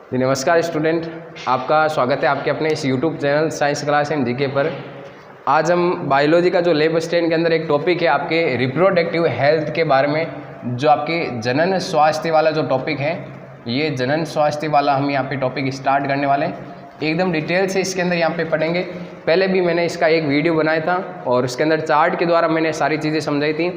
जी नमस्कार स्टूडेंट, आपका स्वागत है आपके अपने इस YouTube channel science class and GK पर। आज हम बायोलॉजी का जो लेब स्टैंड के अंदर एक टॉपिक है आपके रिप्रोडक्टिव हेल्थ के बारे में, जो आपके जनन स्वास्थ्य वाला जो टॉपिक है, ये जनन स्वास्थ्य वाला हम यहाँ पे टॉपिक स्टार्ट करने वाले हैं। एकदम डिटेल से इसके अंदर यहाँ पे पढ़ेंगे। पहले भी मैंने इसका एक वीडियो बनाया था और उसके अंदर चार्ट के द्वारा मैंने सारी चीज़ें समझाई थी।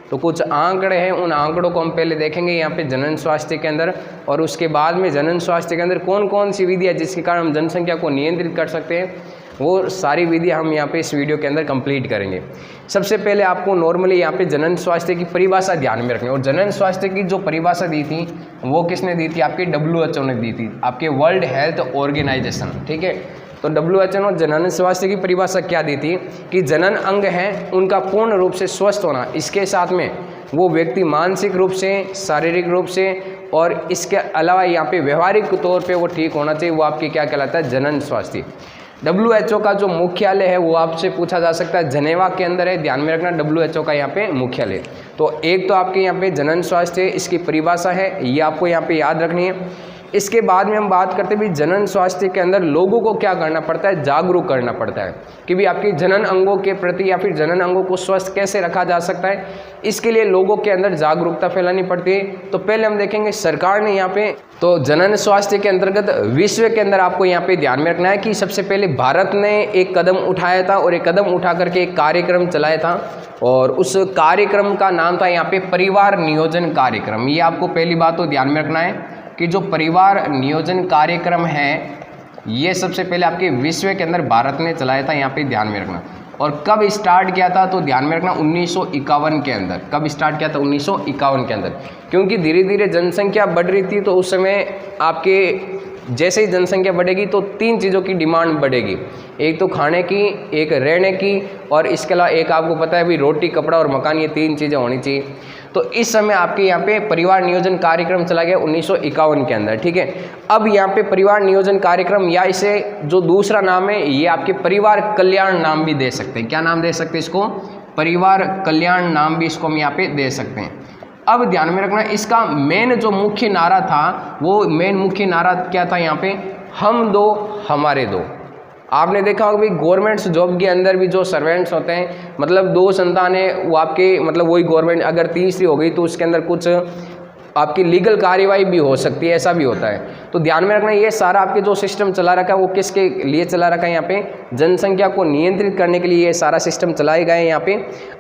तो कुछ आंकड़े हैं, उन आंकड़ों को हम पहले देखेंगे यहाँ पे जनन स्वास्थ्य के अंदर, और उसके बाद में जनन स्वास्थ्य के अंदर कौन कौन सी विधि है जिसके कारण हम जनसंख्या को नियंत्रित कर सकते हैं, वो सारी विधियाँ हम यहाँ पे इस वीडियो के अंदर कंप्लीट करेंगे। सबसे पहले आपको नॉर्मली यहाँ पे जनन स्वास्थ्य की परिभाषा ध्यान में रखनी है। और जनन स्वास्थ्य की जो परिभाषा दी थी वो किसने दी थी? आपके WHO ने दी थी, आपके वर्ल्ड हेल्थ ऑर्गेनाइजेशन। ठीक है, तो WHO जनन स्वास्थ्य की परिभाषा क्या दी थी कि जनन अंग हैं उनका पूर्ण रूप से स्वस्थ होना, इसके साथ में वो व्यक्ति मानसिक रूप से, शारीरिक रूप से और इसके अलावा यहाँ पे व्यवहारिक तौर पे वो ठीक होना चाहिए, वो आपके क्या कहलाता है? जनन स्वास्थ्य। WHO का जो मुख्यालय है वो आपसे पूछा जा सकता है, जनेवा के अंदर है, ध्यान में रखना WHO का यहाँ पे मुख्यालय। तो एक तो आपके यहाँ पे जनन स्वास्थ्य इसकी परिभाषा है, ये आपको यहाँ पे याद रखनी है। इसके बाद में हम बात करते हैं भी जनन स्वास्थ्य के अंदर लोगों को क्या करना पड़ता है? जागरूक करना पड़ता है कि भी आपके जनन अंगों के प्रति या फिर जनन अंगों को स्वस्थ कैसे रखा जा सकता है, इसके लिए लोगों के अंदर जागरूकता फैलानी पड़ती है। तो पहले हम देखेंगे सरकार ने यहाँ पे, तो जनन स्वास्थ्य के अंतर्गत विश्व के अंदर आपको यहाँ पे ध्यान में रखना है कि सबसे पहले भारत ने एक कदम उठाया था और एक कदम उठा करके एक कार्यक्रम चलाया था, और उस कार्यक्रम का नाम था यहाँ पे परिवार नियोजन कार्यक्रम। ये आपको पहली बात तो ध्यान में रखना है कि जो परिवार नियोजन कार्यक्रम है ये सबसे पहले आपके विश्व के अंदर भारत ने चलाया था, यहाँ पे ध्यान में रखना। और कब स्टार्ट किया था? तो ध्यान में रखना 1951 के अंदर। कब स्टार्ट किया था? 1951 के अंदर, क्योंकि धीरे धीरे जनसंख्या बढ़ रही थी। तो उस समय आपके जैसे ही जनसंख्या बढ़ेगी तो तीन चीज़ों की डिमांड बढ़ेगी, एक तो खाने की, एक रहने की, और इसके अलावा एक आपको पता है भी रोटी, कपड़ा और मकान, ये तीन चीज़ें होनी चाहिए। तो इस समय आपके यहाँ पे परिवार नियोजन कार्यक्रम चला गया 1951 के अंदर। ठीक है, अब यहाँ पे परिवार नियोजन कार्यक्रम, या इसे जो दूसरा नाम है ये आपके परिवार कल्याण नाम भी दे सकते हैं। क्या नाम दे सकते हैं इसको? परिवार कल्याण नाम भी इसको हम यहाँ पे दे सकते हैं। अब ध्यान में रखना, इसका मेन जो मुख्य नारा था, वो मेन मुख्य नारा क्या था यहाँ पे? हम दो हमारे दो। आपने देखा होगा भाई गवर्नमेंट जॉब के अंदर भी जो सर्वेंट्स होते हैं, मतलब दो संतान है वो आपके, मतलब वही गवर्नमेंट, अगर तीसरी हो गई तो उसके अंदर कुछ आपकी लीगल कार्यवाही भी हो सकती है, ऐसा भी होता है। तो ध्यान में रखना, ये सारा आपके जो सिस्टम चला रखा है वो किसके लिए चला रखा है? यहाँ पे जनसंख्या को नियंत्रित करने के लिए ये सारा सिस्टम चलाए गए हैं यहाँ पे।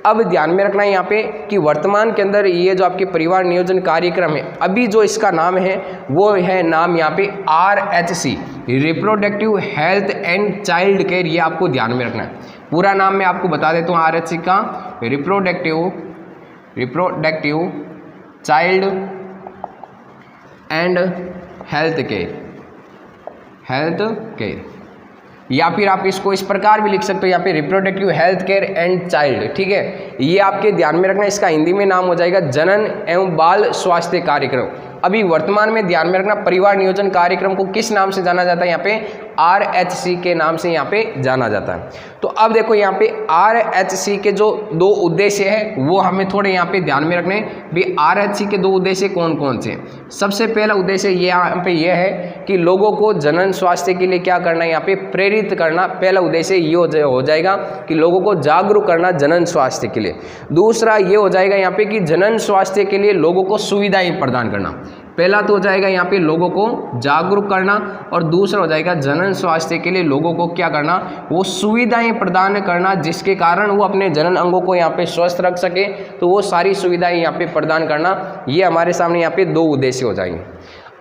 अब ध्यान में रखना है यहाँ पे कि वर्तमान के अंदर ये जो आपके परिवार नियोजन कार्यक्रम है, अभी जो इसका नाम है वो है नाम यहाँ पे RHC, reproductive health and child care. ये आपको ध्यान में रखना है। पूरा नाम मैं आपको बता देता हूँ RHC का, reproductive child and health care, या फिर आप इसको इस प्रकार भी लिख सकते हो यहाँ पे reproductive health care and child. ठीक है, ये आपके ध्यान में रखना, इसका हिंदी में नाम हो जाएगा जनन एवं बाल स्वास्थ्य कार्यक्रम। अभी वर्तमान में ध्यान में रखना, परिवार नियोजन कार्यक्रम को किस नाम से जाना जाता है? यहाँ पे RHC के नाम से यहाँ पे जाना जाता है। तो अब देखो यहाँ पे RHC के जो दो उद्देश्य है वो हमें थोड़े यहाँ पे ध्यान में रखने भी। RHC के दो उद्देश्य कौन कौन से? सबसे पहला उद्देश्य ये यहाँ पे ये है कि लोगों को जनन स्वास्थ्य के लिए क्या करना है? यहाँ पे प्रेरित करना। पहला उद्देश्य ये हो जाएगा कि लोगों को जागरूक करना जनन स्वास्थ्य के लिए। दूसरा ये हो जाएगा यहाँ पे कि जनन स्वास्थ्य के लिए लोगों को सुविधाएं प्रदान करना। पहला तो हो जाएगा यहाँ पे लोगों को जागरूक करना, और दूसरा हो जाएगा जनन स्वास्थ्य के लिए लोगों को क्या करना? वो सुविधाएं प्रदान करना, जिसके कारण वो अपने जनन अंगों को यहाँ पे स्वस्थ रख सके। तो वो सारी सुविधाएं यहाँ पे प्रदान करना, ये हमारे सामने यहाँ पे दो उद्देश्य हो जाएंगे।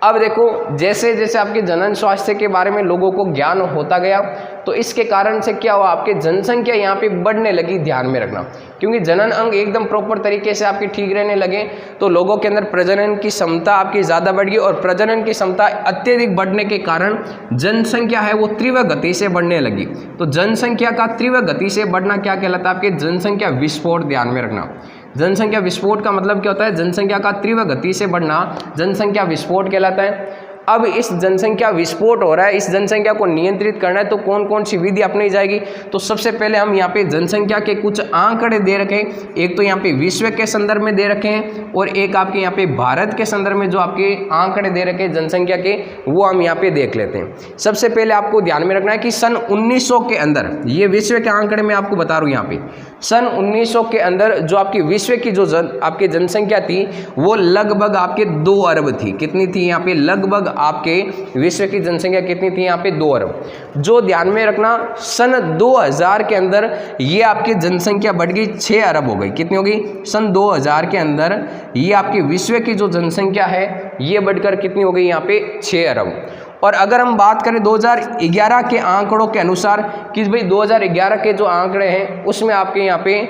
अब देखो, जैसे जैसे आपके जनन स्वास्थ्य के बारे में लोगों को ज्ञान होता गया, तो इसके कारण से क्या हुआ? आपके जनसंख्या यहाँ पे बढ़ने लगी। ध्यान में रखना, क्योंकि जनन अंग एकदम प्रॉपर तरीके से आपके ठीक रहने लगे तो लोगों के अंदर प्रजनन की क्षमता आपकी ज़्यादा बढ़ गई, और प्रजनन की क्षमता अत्यधिक बढ़ने के कारण जनसंख्या है वो तीव्र गति से बढ़ने लगी। तो जनसंख्या का तीव्र गति से बढ़ना क्या कहलाता है? आपके जनसंख्या विस्फोट। ध्यान में रखना, जनसंख्या विस्फोट का मतलब क्या होता है? जनसंख्या का तीव्र गति से बढ़ना जनसंख्या विस्फोट कहलाता है। अब इस जनसंख्या विस्फोट हो रहा है, इस जनसंख्या को नियंत्रित करना है, तो कौन कौन सी विधि अपनाई जाएगी? तो सबसे पहले हम यहाँ पे जनसंख्या के कुछ आंकड़े दे रखे हैं। एक तो यहाँ पे विश्व के संदर्भ में दे रखे हैं और एक आपके यहाँ पे भारत के संदर्भ में जो आपके आंकड़े दे रखे हैं जनसंख्या के, वो हम यहाँ पे देख लेते हैं। सबसे पहले आपको ध्यान में रखना है कि सन 1900 के अंदर, ये विश्व के आंकड़े मैं आपको बता रहा हूँ यहाँ पे, सन 1900 के अंदर जो आपकी विश्व की जो आपकी जनसंख्या थी वो लगभग आपके 2 अरब थी। कितनी थी यहाँ पे? लगभग आपके विश्व की जनसंख्या कितनी थी यहाँ पे? 2 अरब। जो ध्यान में रखना, सन 2000 के अंदर ये आपकी जनसंख्या बढ़ गई 6 अरब हो गई। कितनी हो गई? सन 2000 के अंदर ये आपकी विश्व की जो जनसंख्या है ये बढ़कर कितनी हो गई यहाँ पे? 6 अरब। और अगर हम बात करें 2011 के आंकड़ों के अनुसार कि भाई 2011 के जो आंकड़े हैं उसमें आपके यहाँ पे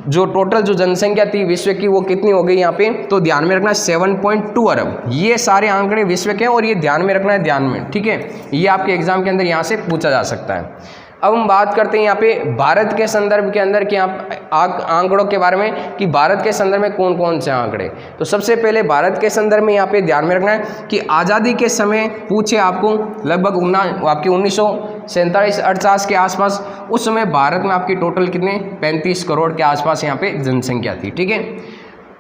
जो टोटल जो जनसंख्या थी विश्व की वो कितनी हो गई यहाँ पे? तो ध्यान में रखना 7.2 अरब। ये सारे आंकड़े विश्व के हैं और ये ध्यान में रखना है, ध्यान में, ठीक है। ये आपके एग्जाम के अंदर यहाँ से पूछा जा सकता है। अब हम बात करते हैं यहाँ पे भारत के संदर्भ के अंदर कि आंकड़ों के बारे में कि भारत के संदर्भ में कौन कौन से आंकड़े। तो सबसे पहले भारत के संदर्भ में यहाँ पे ध्यान में रखना है कि आज़ादी के समय पूछे आपको लगभग आपके 1947-48 के आसपास, उस समय भारत में आपकी टोटल कितने? 35 करोड़ के आसपास यहाँ पे जनसंख्या थी, ठीक है।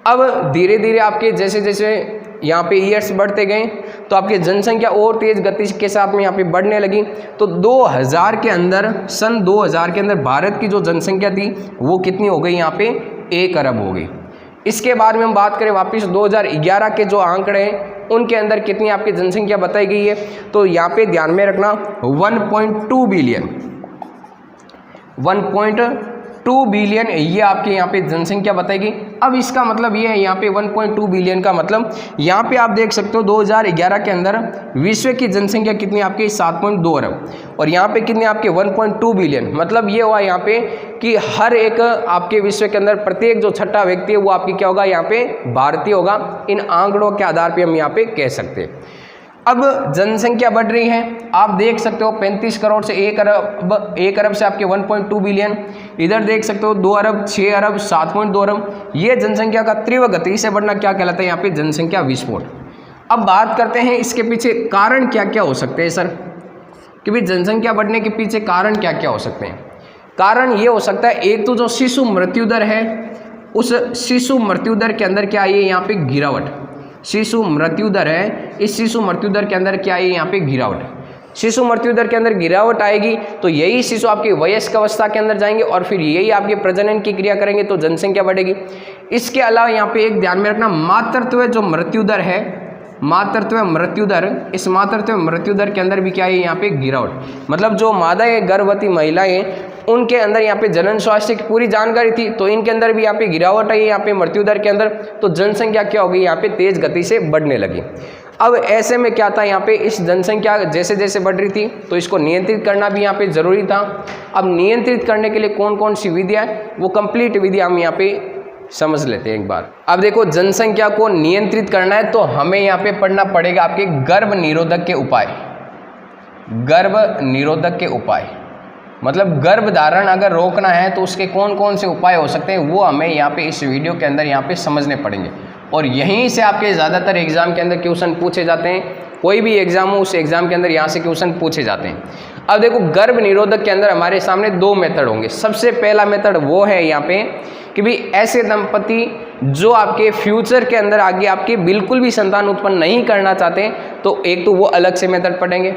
अब धीरे धीरे आपके जैसे जैसे यहाँ पे ईयर्स बढ़ते गए तो आपकी जनसंख्या और तेज गति के साथ में यहाँ पे बढ़ने लगी। तो 2000 के अंदर, सन 2000 के अंदर भारत की जो जनसंख्या थी वो कितनी हो गई? यहाँ पे 1 अरब हो गई। इसके बाद में हम बात करें वापस 2011 के जो आंकड़े हैं उनके अंदर कितनी आपकी जनसंख्या बताई गई है? तो यहाँ पे ध्यान में रखना 1.2 बिलियन, 1.2 बिलियन ये आपके यहाँ पे जनसंख्या बताएगी। अब इसका मतलब ये है यहाँ पे 1.2 बिलियन का मतलब यहाँ पे आप देख सकते हो 2011 के अंदर विश्व की जनसंख्या कितनी आपकी? 7.2 अरब और यहाँ पे कितनी आपके? 1.2 बिलियन। मतलब ये हुआ यहाँ पे कि हर एक आपके विश्व के अंदर प्रत्येक जो छठा व्यक्ति है वो आपकी क्या होगा? यहाँ पे भारतीय होगा। इन आंकड़ों के आधार पर हम यहाँ पे कह सकते हैं। अब जनसंख्या बढ़ रही है, आप देख सकते हो 35 करोड़ से 1 अरब से आपके 1.2 बिलियन, इधर देख सकते हो 2 अरब, 6 अरब, 7.2 अरब। ये जनसंख्या का तीव्र गति से बढ़ना क्या कहलाता है? यहाँ पे जनसंख्या विस्फोट। अब बात करते हैं इसके पीछे कारण क्या क्या हो सकते हैं सर, कि भाई जनसंख्या बढ़ने के पीछे कारण क्या क्या हो सकते हैं। कारण ये हो सकता है, एक तो जो शिशु मृत्यु दर है, उस शिशु मृत्यु दर के अंदर क्या आई है? यहाँ पे गिरावट। शिशु मृत्यु दर है, इस शिशु मृत्यु दर के अंदर क्या है? यहाँ पे गिरावट। शिशु मृत्यु दर के अंदर गिरावट आएगी तो यही शिशु आपकी वयस्क अवस्था के अंदर जाएंगे और फिर यही आपके प्रजनन की क्रिया करेंगे तो जनसंख्या बढ़ेगी। इसके अलावा यहाँ पे एक ध्यान में रखना, मातृत्व जो मृत्यु दर है, मातृत्व मृत्यु दर, इस मातृत्व मृत्यु दर के अंदर भी क्या है? यहाँ पे गिरावट। मतलब जो मादाएं गर्भवती महिलाएं उनके अंदर यहाँ पे जनन स्वास्थ्य की पूरी जानकारी थी तो इनके अंदर भी यहाँ पे गिरावट आई यहाँ पे मृत्यु दर के अंदर, तो जनसंख्या क्या हो गई? यहाँ पे तेज गति से बढ़ने लगी। अब ऐसे में क्या था? यहाँ पे इस जनसंख्या जैसे जैसे बढ़ रही थी तो इसको नियंत्रित करना भी यहाँ पे जरूरी था। अब नियंत्रित करने के लिए कौन कौन सी विधियाँ, वो कंप्लीट विधियाँ हम यहाँ पे समझ लेते हैं एक बार। अब देखो, जनसंख्या को नियंत्रित करना है तो हमें यहाँ पे पढ़ना पड़ेगा आपके गर्भ निरोधक के उपाय। गर्भ निरोधक के उपाय मतलब गर्भ धारण अगर रोकना है तो उसके कौन कौन से उपाय हो सकते हैं वो हमें यहाँ पे इस वीडियो के अंदर यहाँ पे समझने पड़ेंगे। और यहीं से आपके ज़्यादातर एग्जाम के अंदर क्वेश्चन पूछे जाते हैं, कोई भी एग्जाम हो उस एग्जाम के अंदर यहाँ से क्वेश्चन पूछे जाते हैं। अब देखो, गर्भ निरोधक के अंदर हमारे सामने 2 मेथड होंगे। सबसे पहला मेथड वो है यहाँ पे कि भाई ऐसे दंपति जो आपके फ्यूचर के अंदर आगे आपके बिल्कुल भी संतान उत्पन्न नहीं करना चाहते तो एक तो वो अलग से मेथड पढ़ेंगे।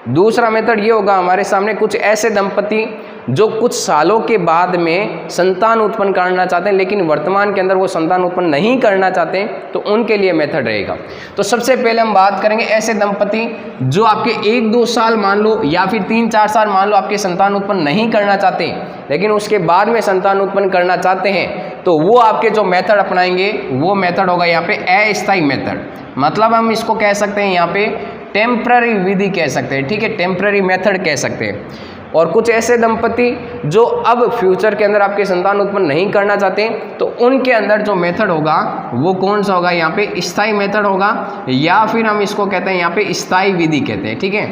दूसरा मेथड ये होगा हमारे सामने, कुछ ऐसे दंपति जो कुछ सालों के बाद में संतान उत्पन्न करना चाहते हैं लेकिन वर्तमान के अंदर वो संतान उत्पन्न नहीं करना चाहते हैं तो उनके लिए मेथड रहेगा। तो सबसे पहले हम बात करेंगे ऐसे दंपति जो आपके 1-2 साल मान लो या फिर 3-4 साल मान लो आपके संतान उत्पन्न नहीं करना चाहते लेकिन उसके बाद में संतान उत्पन्न करना चाहते हैं तो वो आपके जो मेथड अपनाएंगे वो मेथड होगा यहाँ पे अस्थायी मेथड। मतलब हम इसको कह सकते हैं यहाँ पे टेम्पररी विधि कह सकते हैं, ठीक है, टेम्पररी मेथड कह सकते हैं। और कुछ ऐसे दंपति जो अब फ्यूचर के अंदर आपके संतान उत्पन्न नहीं करना चाहते तो उनके अंदर जो मेथड होगा वो कौन सा होगा? यहाँ पे स्थायी मेथड होगा या फिर हम इसको कहते हैं यहाँ पे स्थायी विधि कहते हैं, ठीक है।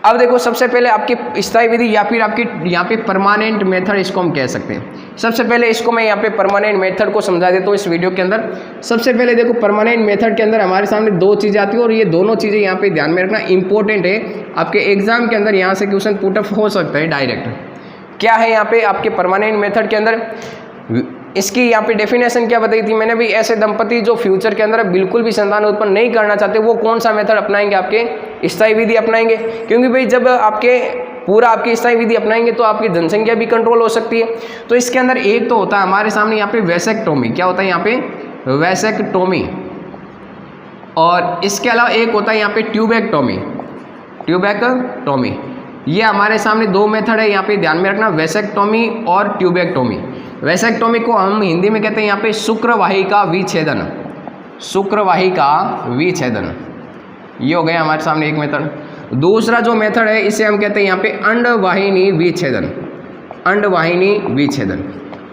अब देखो, सबसे पहले आपकी स्थायी विधि या फिर आपकी यहाँ पे परमानेंट मेथड इसको हम कह सकते हैं। सबसे पहले इसको मैं यहाँ पे परमानेंट मेथड को समझा देता हूँ इस वीडियो के अंदर। सबसे पहले देखो परमानेंट मेथड के अंदर हमारे सामने दो चीज़ें आती है और ये दोनों चीज़ें यहाँ पे ध्यान में रखना इंपॉर्टेंट है। आपके एग्जाम के अंदर यहाँ से क्वेश्चन पुटअप हो सकता है डायरेक्ट। क्या है यहाँ पे आपके परमानेंट मेथड के अंदर, इसकी यहाँ पे डेफिनेशन क्या बताई थी मैंने भी, ऐसे दंपति जो फ्यूचर के अंदर बिल्कुल भी संतान उत्पन्न नहीं करना चाहते वो कौन सा मेथड अपनाएंगे, आपके स्थायी विधि अपनाएंगे। क्योंकि भाई जब आपके पूरा आपकी स्थायी विधि अपनाएंगे तो आपकी जनसंख्या भी कंट्रोल हो सकती है। तो इसके अंदर एक तो होता है हमारे सामने यहाँ पे वैसेक्टोमी, क्या होता है यहाँ पे वैसेक्टोमी, और इसके अलावा एक होता है यहाँ पे ट्यूबेक्टोमी। ट्यूबेक्टोमी ये हमारे सामने दो मेथड है यहाँ पे ध्यान में रखना, वैसेक्टोमी और ट्यूबेक्टोमी। वैसेक्टोमी को हम हिंदी में कहते हैं यहाँ पे शुक्रवाहिका विच्छेदन, शुक्रवाहिका विच्छेदन, ये हो गया हमारे सामने एक मेथड। दूसरा जो मेथड है इसे हम कहते हैं यहाँ पे अंडवाहिनी विच्छेदन, अंडवाहिनी विच्छेदन।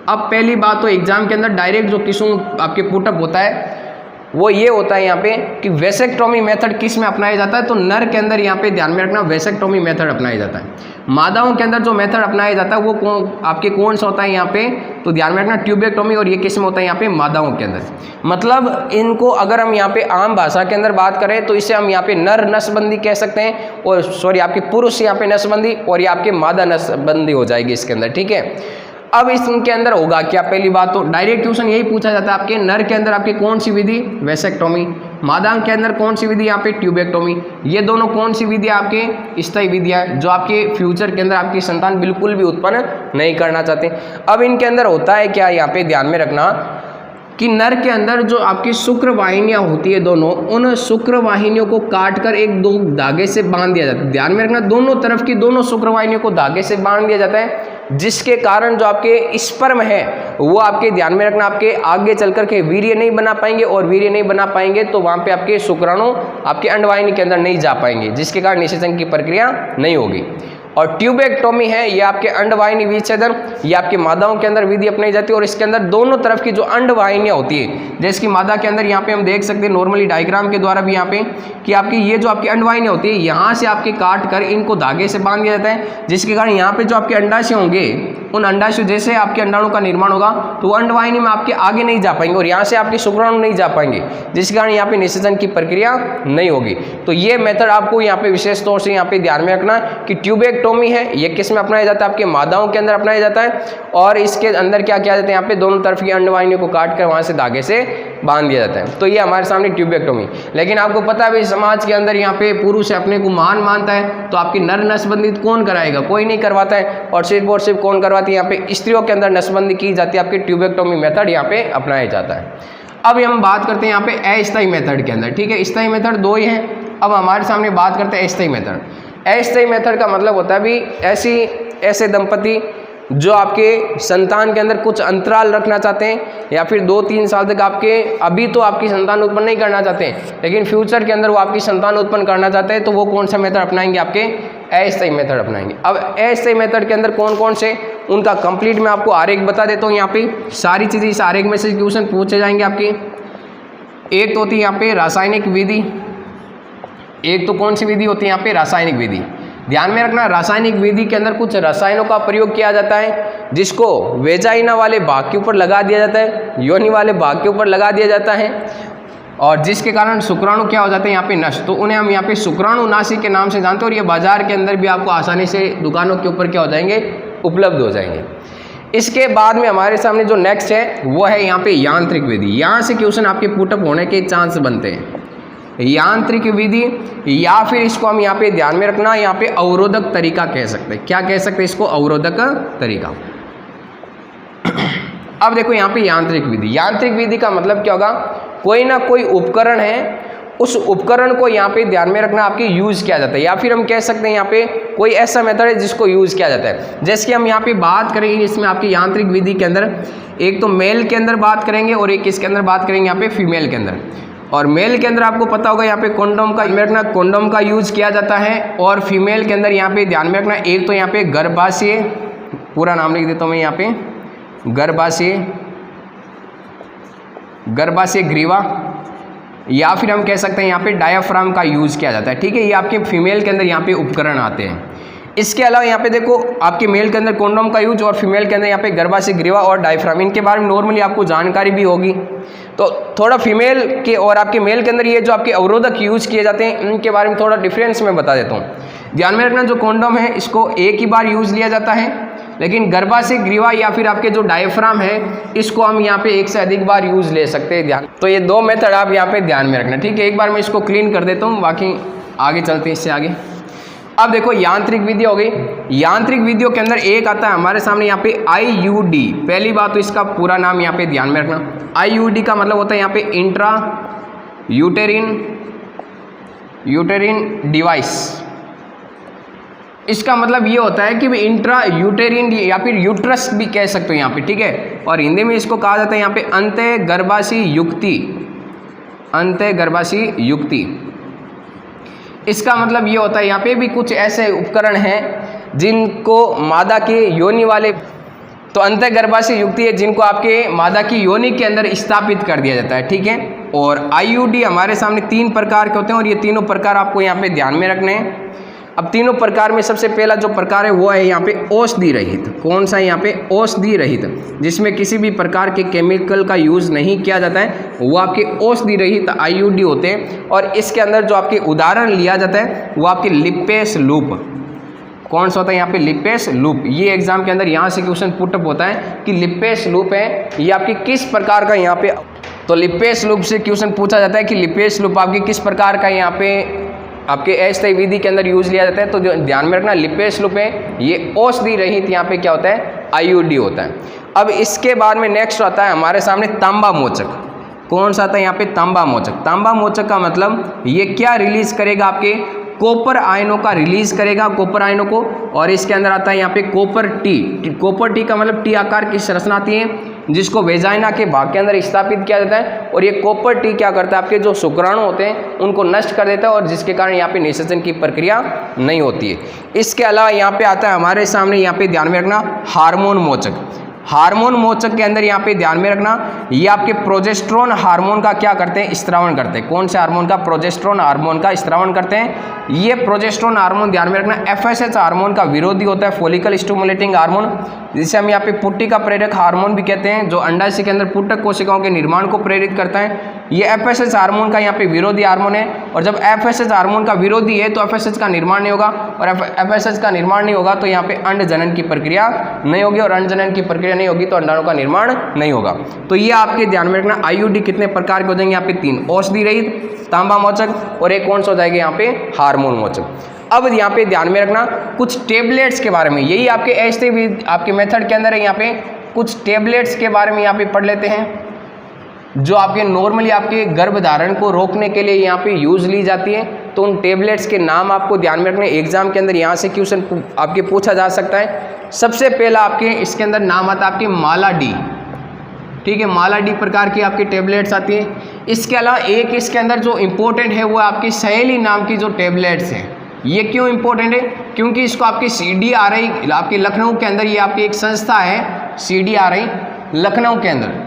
अब पहली बात तो एग्जाम के अंदर डायरेक्ट जो क्वेश्चन आपके पुटअप होता है वो ये होता है यहाँ पे कि वैसेक्टोमी मेथड किस में अपनाया जाता है, तो नर के अंदर यहाँ पे ध्यान में रखना वैसेक्टोमी मेथड अपनाया जाता है। मादाओं के अंदर जो मेथड अपनाया जाता है वो आपके कौन सा होता है यहाँ पे, तो ध्यान में रखना ट्यूबेक्टोमी, और ये किस में होता है यहाँ पे मादाओं के अंदर। मतलब इनको अगर हम यहाँ पे आम भाषा के अंदर बात करें तो इसे हम यहाँ पे नर नसबंदी कह सकते हैं, और सॉरी आपके पुरुष यहाँ पे नसबंदी, और ये आपके मादा नसबंदी हो जाएगी इसके अंदर, ठीक है। अब इसके अंदर होगा क्या, पहली बात तो डायरेक्ट क्वेश्चन यही पूछा जाता है आपके नर के अंदर आपकी कौन सी विधि, वैसेक्टोमी, मादा के अंदर कौन सी विधि यहाँ पे ट्यूबेक्टोमी। ये दोनों कौन सी विधि आपके स्थायी विधियाँ जो आपके फ्यूचर के अंदर आपकी संतान बिल्कुल भी उत्पन्न नहीं करना चाहते। अब इनके अंदर होता है क्या, यहाँ पे ध्यान में रखना कि नर के अंदर जो आपकी शुक्र वाहिनियाँ होती है दोनों, उन शुक्र वाहिनियों को काट कर एक दो धागे से बांध दिया जाता है। ध्यान में रखना दोनों तरफ की दोनों शुक्र वाहिनियों को धागे से बांध दिया जाता है, जिसके कारण जो आपके स्पर्म है वो आपके ध्यान में रखना आपके आगे चलकर के वीर्य नहीं बना पाएंगे, और वीर्य नहीं बना पाएंगे तो वहाँ पे आपके शुक्राणु आपके अंडवाहिनी के अंदर नहीं जा पाएंगे, जिसके कारण निषेचन की प्रक्रिया नहीं होगी। और ट्यूबेक्टोमी है ये आपके अंडवाहिनी विच्छेदन, ये आपके मादाओं के अंदर विधि अपनाई जाती है, और इसके अंदर दोनों तरफ की जो अंडवाहिनियाँ होती है, जैसे कि मादा के अंदर यहाँ पे हम देख सकते हैं नॉर्मली डायग्राम के द्वारा भी यहाँ पे कि आपकी ये जो आपकी अंडवाहिनियाँ होती है यहाँ से आपके काट कर इनको धागे से बांध दिया जाता है, जिसके कारण यहाँ पे जो आपके अंडाशय होंगे उन अंडाशय जैसे आपके अंडाणु का निर्माण होगा तो वो अंडवाहिनी में आपके आगे नहीं जा पाएंगे, और यहाँ से आपके शुक्राणु नहीं जा पाएंगे, जिसके कारण यहाँ पे निषेचन की प्रक्रिया नहीं होगी। तो ये मेथड आपको यहाँ पे विशेष तौर से यहाँ पे ध्यान में रखना कि ट्यूबेक्टोमी है ये किस में अपनाया जाता है, आपके मादाओं के अंदर अपनाया जाता है, और इसके अंदर क्या किया जाता है यहाँ पे दोनों तरफ की अंडवाहिनियों को काट कर वहाँ से धागे से बांध दिया जाता है। तो ये हमारे सामने ट्यूबेक्टोमी। लेकिन आपको पता है भाई समाज के अंदर यहाँ पे पुरुष अपने को महान मानता है, तो आपकी नर नसबंदी कौन कराएगा, कोई नहीं करवाता है, और सिर्फ कौन करवाती है यहाँ पे स्त्रियों के अंदर नसबंदी की जाती है, आपकी ट्यूबेक्टोमी मेथड यहाँ पे अपनाया जाता है। अब हम बात करते हैं यहाँ पे अस्थायी मेथड के अंदर, ठीक है। स्थायी मेथड दो ही हैं, अब हमारे सामने बात करते हैं अस्थायी मेथड। अस्थायी मेथड का मतलब होता है भी ऐसे दंपति जो आपके संतान के अंदर कुछ अंतराल रखना चाहते हैं, या फिर 2-3 साल तक आपके अभी तो आपकी संतान उत्पन्न नहीं करना चाहते हैं, लेकिन फ्यूचर के अंदर वो आपकी संतान उत्पन्न करना चाहते हैं, तो वो कौन सा मेथड अपनाएंगे, आपके अस्थायी मेथड अपनाएंगे। अब अस्थायी मेथड के अंदर कौन कौन से उनका कंप्लीट मैं आपको आरेख बता देता हूँ। यहाँ पे सारी चीज़ें इस आरेख में से क्वेश्चन पूछे जाएंगे आपकी। एक तो होती है यहाँ पे रासायनिक विधि, एक तो कौन सी विधि होती है यहाँ पे, रासायनिक विधि। ध्यान में रखना रासायनिक विधि के अंदर कुछ रसायनों का प्रयोग किया जाता है, जिसको वेजाइना वाले भाग के ऊपर लगा दिया जाता है, योनि वाले भाग के ऊपर लगा दिया जाता है, और जिसके कारण शुक्राणु क्या हो जाते हैं यहाँ पे नष्ट। तो उन्हें हम यहाँ पे शुक्राणुनाशी के नाम से जानते हैं, और ये बाजार के अंदर भी आपको आसानी से दुकानों के ऊपर क्या हो जाएंगे, उपलब्ध हो जाएंगे। इसके बाद में हमारे सामने जो नेक्स्ट है वो है यहाँ पे यांत्रिक विधि। यहाँ से क्वेश्चन आपके पुटअप होने के चांस बनते हैं। यांत्रिक विधि, या फिर इसको हम यहाँ पे ध्यान में रखना यहाँ पे अवरोधक तरीका कह सकते हैं। क्या कह सकते हैं इसको, अवरोधक तरीका। अब देखो यहाँ पे यांत्रिक विधि, यांत्रिक विधि का मतलब क्या होगा, कोई ना कोई उपकरण है, उस उपकरण को यहाँ पे ध्यान में रखना आपके यूज किया जाता है, या फिर हम कह सकते हैं यहाँ पे कोई ऐसा मेथड है जिसको यूज किया जाता है। जैसे कि हम यहाँ पे बात करेंगे इसमें आपकी यांत्रिक विधि के अंदर, एक तो मेल के अंदर बात करेंगे और एक किसके अंदर बात करेंगे, यहाँ पे फीमेल के अंदर। और मेल के अंदर आपको पता होगा यहाँ पे कंडोम का रखना, कंडोम का यूज किया जाता है, और फीमेल के अंदर यहाँ पे ध्यान में रखना एक तो यहाँ पे गर्भाशय, पूरा नाम लिख देता हूँ मैं यहाँ पे, गर्भाशय ग्रीवा, या फिर हम कह सकते हैं यहाँ पे डायाफ्राम का यूज किया जाता है, ठीक है। ये आपके फीमेल के अंदर यहाँ पे उपकरण आते हैं। इसके अलावा यहाँ पे देखो आपके मेल के अंदर कॉन्डोम का यूज और फीमेल के अंदर यहाँ पे गर्भाशय ग्रीवा और डायफ्राम, इनके बारे में नॉर्मली आपको जानकारी भी होगी। तो थोड़ा फीमेल के और आपके मेल के अंदर ये जो आपके अवरोधक यूज किए जाते हैं इनके बारे में थोड़ा डिफरेंस मैं बता देता हूँ। ध्यान में रखना, जो कॉन्डोम है इसको एक ही बार यूज लिया जाता है, लेकिन गर्भाशय ग्रीवा या फिर आपके जो डायफ्राम है इसको हम यहाँ पे एक से अधिक बार यूज ले सकते हैं। ध्यान, तो ये दो मेथड आप यहाँ पे ध्यान में रखना, ठीक है। एक बार मैं इसको क्लीन कर देता हूँ, बाकी आगे चलते हैं इससे आगे। अब देखो यांत्रिक विधि हो गई। यांत्रिक विधियों के अंदर एक आता है हमारे सामने यहाँ पे IUD। पहली बात तो इसका पूरा नाम यहाँ पे ध्यान में रखना। IUD का मतलब होता है यहाँ पे इंट्रा यूटेरिन डिवाइस। इसका मतलब ये होता है कि इंट्रा यूटेरिन या फिर यूट्रस भी कह सकते हो यहाँ पे, ठीक है। और हिंदी में इसको कहा जाता है यहाँ पे अंतः गर्भाशय युक्ति। इसका मतलब ये होता है यहाँ पे भी कुछ ऐसे उपकरण हैं जिनको मादा के योनि वाले, तो अंतः गर्भाशय युक्ति है जिनको आपके मादा की योनि के अंदर स्थापित कर दिया जाता है, ठीक है। और IUD हमारे सामने 3 प्रकार के होते हैं और ये तीनों प्रकार आपको यहाँ पे ध्यान में रखने हैं। अब तीनों प्रकार में सबसे पहला जो प्रकार है वो है यहाँ पे औषधि रहित। कौन सा है यहाँ पे? औषधि रहित, जिसमें किसी भी प्रकार के केमिकल का यूज़ नहीं किया जाता है, वो आपके औषधि रहित IUD होते हैं। और इसके अंदर जो आपके उदाहरण लिया जाता है वो आपके लिपेस लूप। कौन सा होता है यहाँ पे? Lipase loop. ये एग्जाम के अंदर यहाँ से क्वेश्चन पुटअप होता है कि लिपेस लूप है ये आपकी किस प्रकार का यहाँ पे, तो लिपेस लूप से क्वेश्चन पूछा जाता है कि लिपेस लूप आपकी किस प्रकार का यहाँ पे आपके अस्थायी विधि के अंदर यूज लिया जाता है। तो जो ध्यान में रखना, लिपेस लूप है ये औषधि रहित यहाँ पे क्या होता है? IUD होता है। अब इसके बाद में नेक्स्ट आता है हमारे सामने तांबा मोचक। कौन सा आता है यहाँ पे? तांबा मोचक। तांबा मोचक का मतलब ये क्या रिलीज करेगा? आपके कॉपर आयनों का रिलीज करेगा, कॉपर आयनों को। और इसके अंदर आता है यहाँ पे कॉपर टी। कॉपर टी का मतलब टी आकार की संरचना आती है जिसको वेजाइना के भाग के अंदर स्थापित किया जाता है। और ये कॉपर टी क्या करता है? आपके जो शुक्राणु होते हैं उनको नष्ट कर देता है और जिसके कारण यहाँ पे निषेचन की प्रक्रिया नहीं होती है। इसके अलावा यहाँ पे आता है हमारे सामने, यहाँ पे ध्यान में रखना, हार्मोन मोचक। हार्मोन मोचक के अंदर यहाँ पे ध्यान में रखना, ये आपके प्रोजेस्टेरोन हार्मोन का क्या करते हैं? स्त्रावण करते हैं। कौन से हार्मोन का? प्रोजेस्टेरोन हार्मोन का स्त्रावण करते हैं। ये प्रोजेस्टेरोन हार्मोन ध्यान में रखना FSH हार्मोन का विरोधी होता है, फॉलिकल स्टिमुलेटिंग हार्मोन, जिसे हम यहाँ पे पुट्टी का प्रेरक हार्मोन भी कहते हैं, जो अंडाशय के अंदर पुटक कोशिकाओं के निर्माण को प्रेरित करता है। ये FSH हार्मोन का यहाँ पे विरोधी हार्मोन है। और जब FSH हार्मोन का विरोधी है तो FSH का निर्माण नहीं होगा, और FSH का निर्माण नहीं होगा तो यहाँ पे अंड जनन की प्रक्रिया नहीं होगी, और अंड जनन की प्रक्रिया नहीं होगी तो अंडाणु का निर्माण नहीं होगा। तो ये आपके ध्यान में रखना। IUD कितने प्रकार के हो जाएंगे? यहाँ पे 3, औषधि रहित, तांबा मोचक और एक कौन सा हो जाएगा यहाँ पे? हार्मोन मोचक। अब यहाँ पे ध्यान में रखना कुछ टेबलेट्स के बारे में, यही आपके ऐसे भी आपके मेथड के अंदर है। यहाँ पे कुछ टेबलेट्स के बारे में यहाँ पे पढ़ लेते हैं जो आपके नॉर्मली आपके गर्भधारण को रोकने के लिए यहाँ पे यूज ली जाती है। तो उन टेबलेट्स के नाम आपको ध्यान में रखने, एग्जाम के अंदर यहाँ से क्वेश्चन आपके पूछा जा सकता है। सबसे पहला आपके इसके अंदर नाम आता है आपके माला डी, ठीक है। माला डी प्रकार की आपकी टेबलेट्स आती है। इसके अलावा एक इसके अंदर जो इम्पोर्टेंट है वो आपकी सहेली नाम की जो टेबलेट्स हैं। ये क्यों इम्पोर्टेंट है? क्योंकि इसको आपकी CDRI आपके लखनऊ के अंदर, ये आपकी एक संस्था है CDRI लखनऊ के अंदर,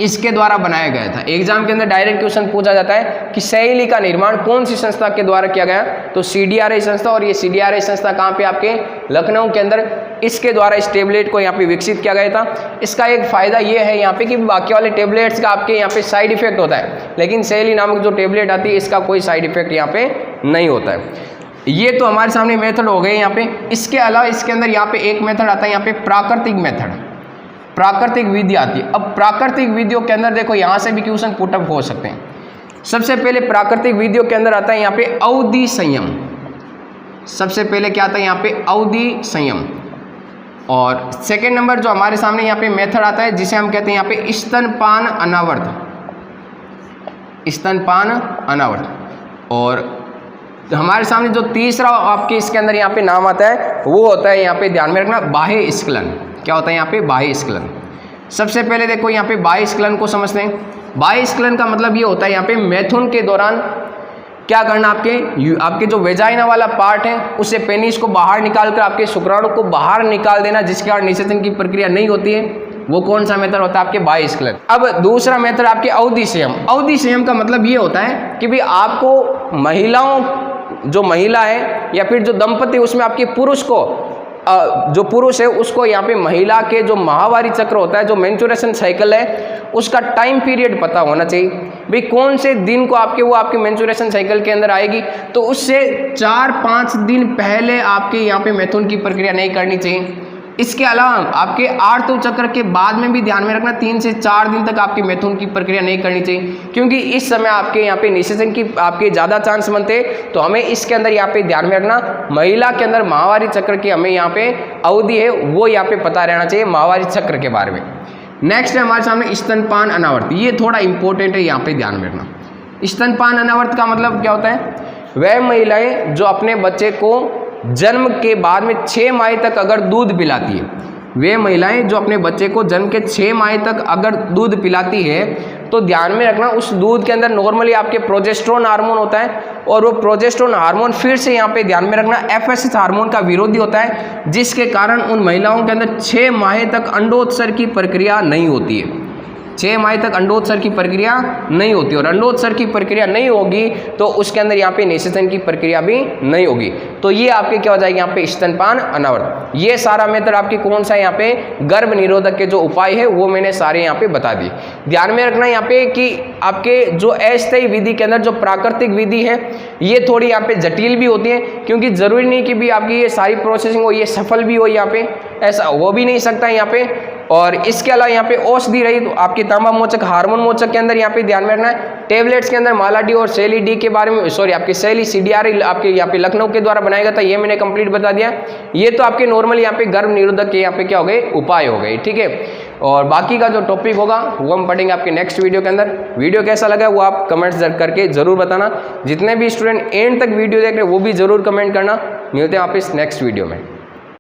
इसके द्वारा बनाया गया था। एग्जाम के अंदर डायरेक्ट क्वेश्चन पूछा जाता है कि सहेली का निर्माण कौन सी संस्था के द्वारा किया गया? तो CDRI संस्था। और ये CDRI संस्था कहाँ पे? आपके लखनऊ के अंदर। इसके द्वारा इस टेबलेट को यहाँ पे विकसित किया गया था। इसका एक फायदा ये है यहाँ पे कि बाकी वाले टेबलेट्स का आपके यहाँ पे साइड इफेक्ट होता है, लेकिन सहेली नामक जो टेबलेट आती है इसका कोई साइड इफेक्ट यहाँ पे नहीं होता है। ये तो हमारे सामने मेथड हो गए यहाँ पे। इसके अलावा इसके अंदर यहाँ पे एक मेथड आता है यहाँ पे प्राकृतिक मेथड, प्राकृतिक विधि आती है। अब प्राकृतिक विधियों के अंदर देखो यहाँ से भी क्वेश्चन पुटअप हो सकते हैं। सबसे पहले प्राकृतिक विधियों के अंदर आता है यहाँ पे अवधि संयम। सबसे पहले क्या आता है यहाँ पे? अवधि संयम। और सेकेंड नंबर जो हमारे सामने यहाँ पे मेथड आता है जिसे हम कहते हैं यहाँ पे स्तनपान अनावर्त, स्तनपान अनावर्त। और हमारे सामने जो तीसरा आपके इसके अंदर यहाँ पे नाम आता है वो होता है यहाँ पे ध्यान में रखना बाह्य स्खलन। क्या होता है यहाँ पे? बाह्य स्खलन। सबसे पहले देखो यहाँ पे बाह्य स्खलन को समझते हैं। बाह्य स्खलन का मतलब ये होता है यहाँ पे मैथुन के दौरान क्या करना, आपके जो वेजाइना वाला पार्ट है उससे पेनिस को बाहर निकाल कर आपके शुक्राणु को बाहर निकाल देना, जिसके कारण निषेचन की प्रक्रिया नहीं होती है। वो कौन सा मेथड होता है? आपके बाह्य स्खलन। अब दूसरा मेथड आपके अवधि संयम। अवधि संयम का मतलब ये होता है कि भाई आपको महिलाओं जो महिला है या फिर जो दंपति उसमें आपके पुरुष को जो पुरुष है उसको यहाँ पे महिला के जो माहवारी चक्र होता है, जो मेंस्ट्रुएशन साइकिल है, उसका टाइम पीरियड पता होना चाहिए। भाई कौन से दिन को वो आपके मेंस्ट्रुएशन साइकिल के अंदर आएगी, तो उससे 4-5 दिन पहले आपके यहाँ पे मैथुन की प्रक्रिया नहीं करनी चाहिए। इसके अलावा आपके आर्तव चक्र के बाद में भी ध्यान में रखना 3 से 4 दिन तक आपकी मैथुन की प्रक्रिया नहीं करनी चाहिए, क्योंकि इस समय आपके यहाँ पे निषेचन की आपके ज़्यादा चांस बनते हैं। तो हमें इसके अंदर यहाँ पे ध्यान में रखना, महिला के अंदर माहवारी चक्र की हमें यहाँ पे अवधि है वो यहाँ पे पता रहना चाहिए माहवारी चक्र के बारे में। नेक्स्ट है हमारे सामने स्तनपान अनावर्त, ये थोड़ा इंपॉर्टेंट है, यहाँ पे ध्यान में रखना। स्तनपान अनावर्त का मतलब क्या होता है? वह महिलाएं जो अपने बच्चे को जन्म के बाद में 6 माह तक अगर दूध पिलाती है, वे महिलाएं जो अपने बच्चे को जन्म के 6 माह तक अगर दूध पिलाती है, तो ध्यान में रखना उस दूध के अंदर नॉर्मली आपके प्रोजेस्टेरोन हार्मोन होता है, और वो प्रोजेस्टेरोन हार्मोन फिर से यहाँ पे ध्यान में रखना एफएसएच हार्मोन का विरोधी होता है, जिसके कारण उन महिलाओं के अंदर 6 माह तक अंडोत्सर्ग की प्रक्रिया नहीं होती है। 6 माह तक अंडोत्सर्ग की प्रक्रिया नहीं होती, और अंडोत्सर्ग की प्रक्रिया नहीं होगी तो उसके अंदर यहाँ पे निषेचन की प्रक्रिया भी नहीं होगी। तो ये आपके क्या हो जाएगी यहाँ पे स्तनपान अनावर्त। ये सारा मेथड आपके कौन सा यहाँ पे गर्भ निरोधक के जो उपाय है वो मैंने सारे यहाँ पे बता दिए। ध्यान में रखना यहाँ पे कि आपके जो अस्थायी विधि के अंदर जो प्राकृतिक विधि है ये थोड़ी यहाँ पे जटिल भी होती है, क्योंकि जरूरी नहीं कि भी आपकी ये सारी प्रोसेसिंग हो ये सफल भी हो, यहाँ पे ऐसा हो भी नहीं सकता यहाँ पे। और इसके अलावा यहाँ पे औषधि रही तो आपकी तांबा मोचक हार्मोन मोचक के अंदर यहाँ पे ध्यान में रखना है। टेबलेट्स के अंदर माला डी और सेली डी के बारे में आपके सेली CDR आपके यहाँ पे लखनऊ के द्वारा बनाया गया था, ये मैंने कंप्लीट बता दिया। ये तो आपके नॉर्मल यहाँ पे गर्भ निरोधक के यहाँ पे क्या हो गए उपाय हो गए, ठीक है। और बाकी का जो टॉपिक होगा वो हम पढ़ेंगे आपके नेक्स्ट वीडियो के अंदर। वीडियो कैसा लगा वो आप कमेंट्स करके जरूर बताना। जितने भी स्टूडेंट एंड तक वीडियो देख रहे हैं वो भी जरूर कमेंट करना। मिलते हैं वापस नेक्स्ट वीडियो में।